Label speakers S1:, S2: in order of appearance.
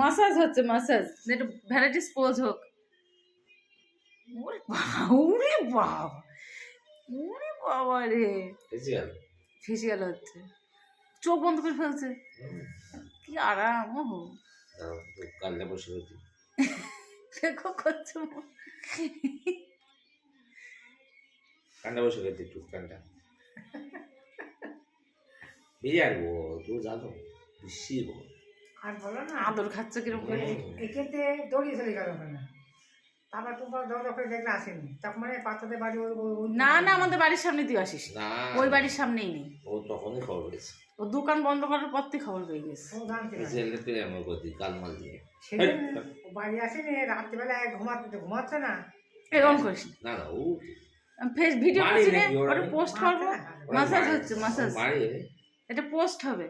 S1: Massage হচ্ছে, massage একটু varieties pose হোক। ওরে বাবা, ওরে বাবা, ওরে বাবা রে, ফেসিয়াল হচ্ছে, চোখ বন্ধ করে ফেলছে, কি আরাম। ওহো
S2: কালটা বসে রয়েছে,
S1: দেখো করছে,
S2: কান্না বসে রয়েছে একটু, কান্না বেরিয়ে আসবো, তুই জানো বেশি
S3: আর বলো না
S1: আদর খাচ্ছে কিরকম করে।
S3: এক্ষেত্রে দৌড়িয়ে চলে গেল ওখানে, তারপর তোমার দরজা করে দেখলে আসেনি, তখন মানে বাচ্চাদের বাড়ি
S1: না না, আমাদের বাড়ির সামনে দিয়ে আসিস
S2: না,
S1: ওই বাড়ির সামনেই নেই,
S2: ও তখনই খবর পেয়েছে,
S1: ও দোকান বন্ধ করার পর থেকে খবর পেয়ে গেছে।
S3: ও জানতে পারে।
S2: ছেলে তুই এমন করতি কালমাল দিয়ে,
S3: সেদিন ও বাড়ি আসেনি, রাত্রিবেলায় ঘুমাচ্ছে না,
S1: এরকম করিস
S2: না না ও
S1: ফেস ভিডিও
S2: বাড়ি
S1: করছি রে,
S2: নাকি ওরা?
S1: ওটা পোস্ট করবো। মাসাজ হচ্ছে, মাসাজ,
S2: বাড়ি
S1: এটা পোস্ট হবে।